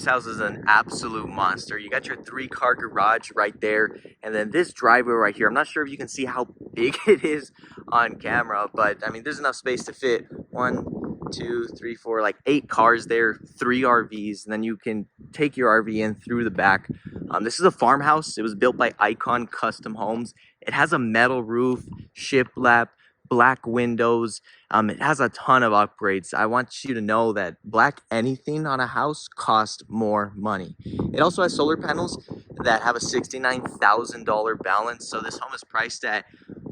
house is an absolute monster. You got your 3-car garage right there, and then this driveway right here. I'm not sure if you can see how big it is on camera, but I mean, there's enough space to fit 1, 2, 3, 4, like 8 cars there, 3 RVs, and then you can take your RV in through the back. This is a farmhouse. It was built by Icon Custom Homes. It has a metal roof, shiplap, black windows. It has a ton of upgrades. I want you to know that black anything on a house costs more money. It also has solar panels that have a $69,000 balance. So this home is priced at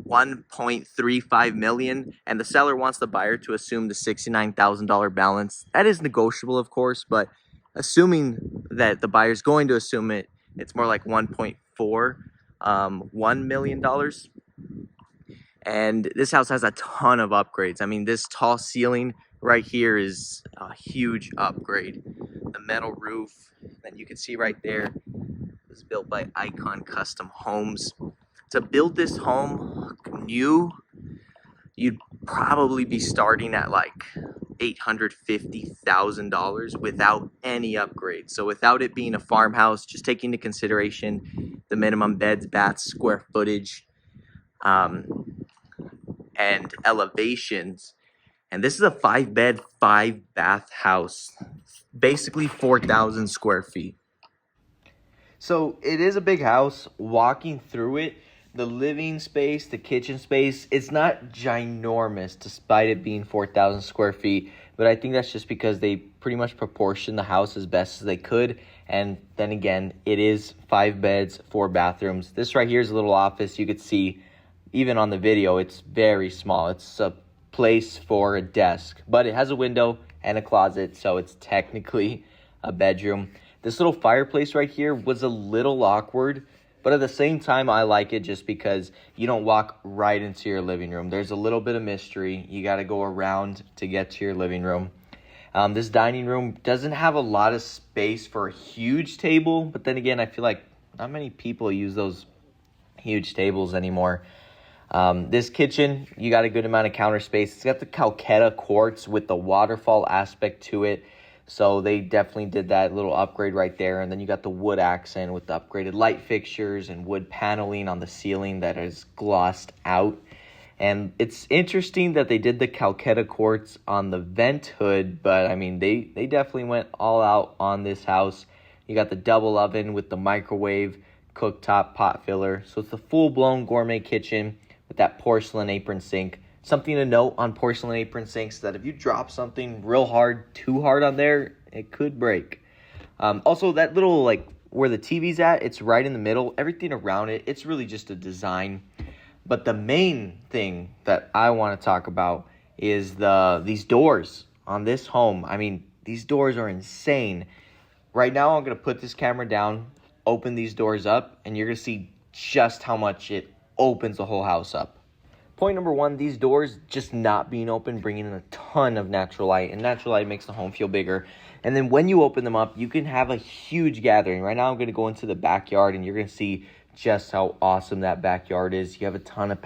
$1.35 million, and the seller wants the buyer to assume the $69,000 balance. That is negotiable, of course, but assuming that the buyer's going to assume it, it's more like $1.41 million. And this house has a ton of upgrades. I mean, this tall ceiling right here is a huge upgrade. The metal roof that you can see right there was built by Icon Custom Homes. To build this home new, you'd probably be starting at like $850,000 without any upgrades. So without it being a farmhouse, just taking into consideration the minimum beds, baths, square footage, and elevations. And this is a 5-bed, 5-bath house, basically 4,000 square feet. So it is a big house. Walking through it, the living space, the kitchen space, it's not ginormous despite it being 4,000 square feet. But I think that's just because they pretty much proportioned the house as best as they could. And then again, it is 5 beds, 4 bathrooms. This right here is a little office. You could see, even on the video, it's very small. It's a place for a desk, but it has a window and a closet, so it's technically a bedroom. This little fireplace right here was a little awkward, but at the same time, I like it just because you don't walk right into your living room. There's a little bit of mystery. You got to go around to get to your living room. This dining room doesn't have a lot of space for a huge table, but then again, I feel like not many people use those huge tables anymore. This kitchen, you got a good amount of counter space. It's got the Calcutta quartz with the waterfall aspect to it. So they definitely did that little upgrade right there. And then you got the wood accent with the upgraded light fixtures and wood paneling on the ceiling that is glossed out. And it's interesting that they did the Calcutta quartz on the vent hood, but I mean, they definitely went all out on this house. You got the double oven with the microwave, cooktop, pot filler. So it's a full-blown gourmet kitchen with that porcelain apron sink. Something to note on porcelain apron sinks is that if you drop something real hard, too hard on there, it could break. Also, that little, like, where the TV's at, it's right in the middle. Everything around it, it's really just a design. But the main thing that I want to talk about is these doors on this home. I mean, these doors are insane. Right now, I'm going to put this camera down, open these doors up, and you're going to see just how much it opens the whole house up. Point number 1, these doors just not being open, bringing in a ton of natural light, and natural light makes the home feel bigger. And then when you open them up, you can have a huge gathering. Right now, I'm going to go into the backyard, and you're going to see just how awesome that backyard is. You have a ton of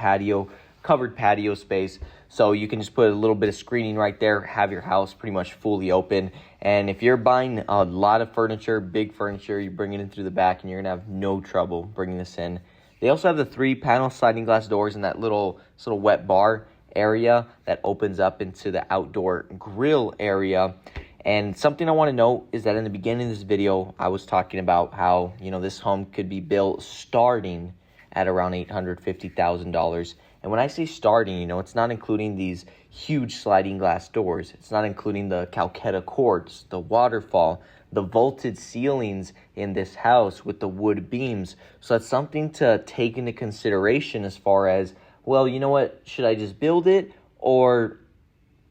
covered patio space, so you can just put a little bit of screening right there, have your house pretty much fully open. And if you're buying a lot of furniture, big furniture, you bring it in through the back, and you're going to have no trouble bringing this in. They also have the 3-panel sliding glass doors in that little sort of wet bar area that opens up into the outdoor grill area. And something I want to note is that in the beginning of this video, I was talking about how, this home could be built starting at around $850,000. And when I say starting, it's not including these huge sliding glass doors. It's not including the Calcutta quartz, the waterfall, the vaulted ceilings in this house with the wood beams. So that's something to take into consideration as far as, well, you know what, should I just build it or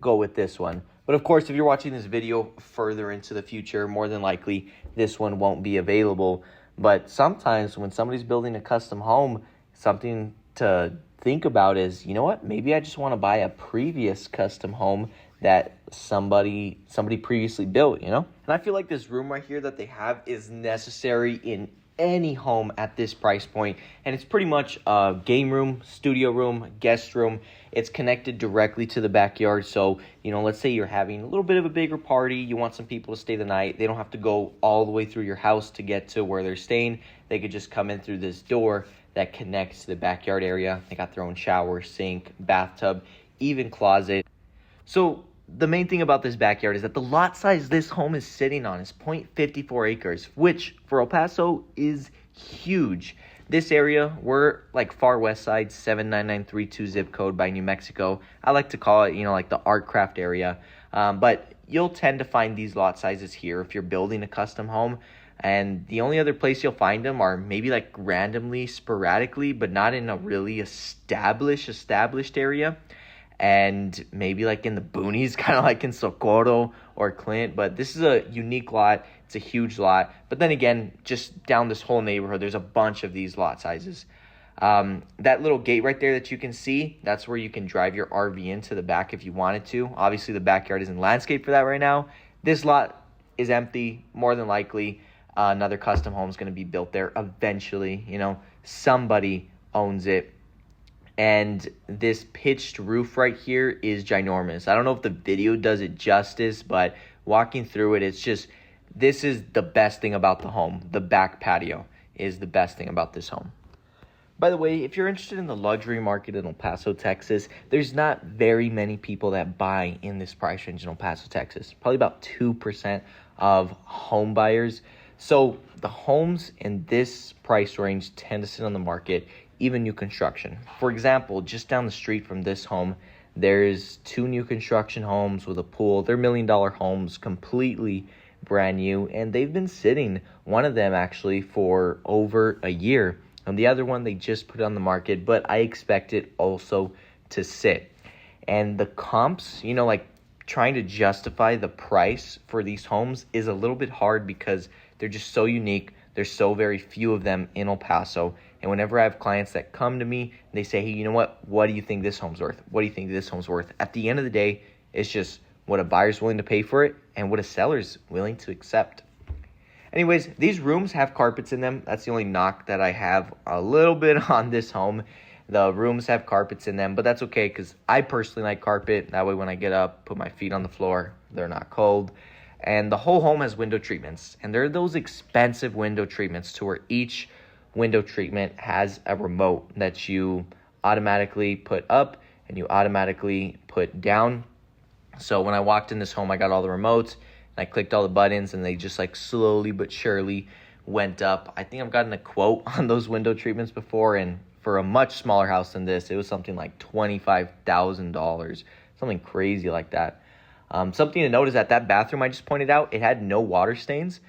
go with this one? But of course, if you're watching this video further into the future, more than likely this one won't be available. But sometimes when somebody's building a custom home, something to think about is, you know what, maybe I just want to buy a previous custom home that somebody previously built, And I feel like this room right here that they have is necessary in any home at this price point, and it's pretty much a game room, studio room, guest room. It's connected directly to the backyard, so let's say you're having a little bit of a bigger party, you want some people to stay the night. They don't have to go all the way through your house to get to where they're staying. They could just come in through this door that connects to the backyard area. They got their own shower, sink, bathtub, even closet. So the main thing about this backyard is that the lot size this home is sitting on is 0.54 acres, which for El Paso is huge. This area, we're like far west side, 79932 zip code by New Mexico. I like to call it, like the art craft area. But you'll tend to find these lot sizes here if you're building a custom home. And the only other place you'll find them are maybe like randomly, sporadically, but not in a really established area. And maybe like in the boonies, kind of like in Socorro or Clint. But this is a unique lot. It's a huge lot. But then again, just down this whole neighborhood, there's a bunch of these lot sizes. That little gate right there that you can see, that's where you can drive your RV into the back if you wanted to. Obviously, the backyard isn't landscaped for that right now. This lot is empty, more than likely. Another custom home is going to be built there eventually. Somebody owns it. And this pitched roof right here is ginormous. I don't know if the video does it justice, but walking through it, this is the best thing about the home. The back patio is the best thing about this home. By the way, if you're interested in the luxury market in El Paso, Texas, there's not very many people that buy in this price range in El Paso, Texas. Probably about 2% of home buyers. So the homes in this price range tend to sit on the market, even new construction. For example, just down the street from this home, there's 2 new construction homes with a pool. They're $1 million homes, completely brand new, and they've been sitting, one of them actually, for over a year. And the other one, they just put on the market, but I expect it also to sit. And the comps, like trying to justify the price for these homes is a little bit hard because they're just so unique. There's so very few of them in El Paso. And whenever I have clients that come to me, they say, hey, you know what do you think this home's worth? What do you think this home's worth? At the end of the day, it's just what a buyer's willing to pay for it and what a seller's willing to accept. Anyways, these rooms have carpets in them. That's the only knock that I have a little bit on this home. The rooms have carpets in them, but that's okay because I personally like carpet. That way when I get up, put my feet on the floor, they're not cold. And the whole home has window treatments. And they're those expensive window treatments to where each window treatment has a remote that you automatically put up and you automatically put down. So when I walked in this home, I got all the remotes and I clicked all the buttons and they just like slowly but surely went up. I think I've gotten a quote on those window treatments before, and for a much smaller house than this, it was something like $25,000, something crazy like that. Something to note is that bathroom I just pointed out, it had no water stains,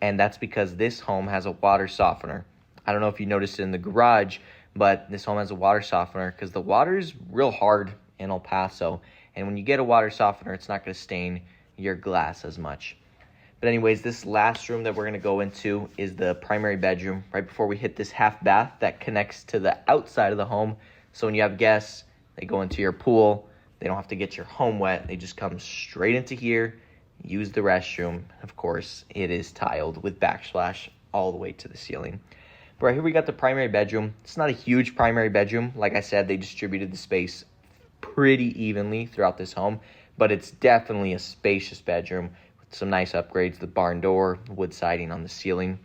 and that's because this home has a water softener. I don't know if you noticed it in the garage, but this home has a water softener because the water is real hard in El Paso, and when you get a water softener, it's not going to stain your glass as much. But anyways, this last room that we're going to go into is the primary bedroom right before we hit this half bath that connects to the outside of the home. So when you have guests, they go into your pool. They don't have to get your home wet. They just come straight into here, use the restroom. Of course, it is tiled with backsplash all the way to the ceiling. But right here we got the primary bedroom. It's not a huge primary bedroom. Like I said, they distributed the space pretty evenly throughout this home. But it's definitely a spacious bedroom with some nice upgrades. The barn door, wood siding on the ceiling.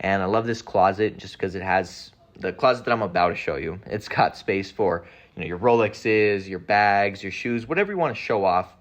And I love this closet just because it has the closet that I'm about to show you. It's got space for your Rolexes, your bags, your shoes, whatever you want to show off.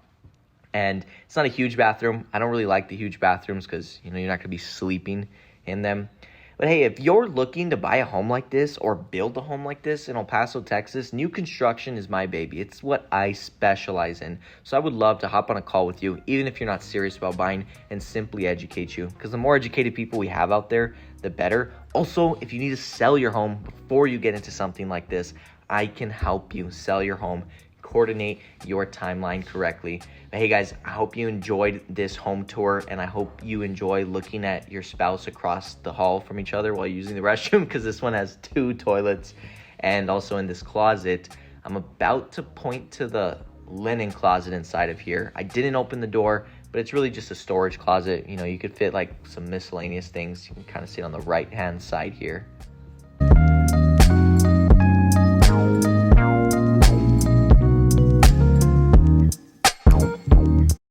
And it's not a huge bathroom. I don't really like the huge bathrooms because, you're not going to be sleeping in them. But hey, if you're looking to buy a home like this or build a home like this in El Paso, Texas, new construction is my baby. It's what I specialize in. So I would love to hop on a call with you, even if you're not serious about buying, and simply educate you. Because the more educated people we have out there, the better. Also, if you need to sell your home before you get into something like this, I can help you sell your home, coordinate your timeline correctly. But hey guys, I hope you enjoyed this home tour, and I hope you enjoy looking at your spouse across the hall from each other while using the restroom, because this one has 2 toilets. And also in this closet, I'm about to point to the linen closet inside of here. I didn't open the door, but it's really just a storage closet. You know, you could fit like some miscellaneous things. You can kind of see it on the right hand side here.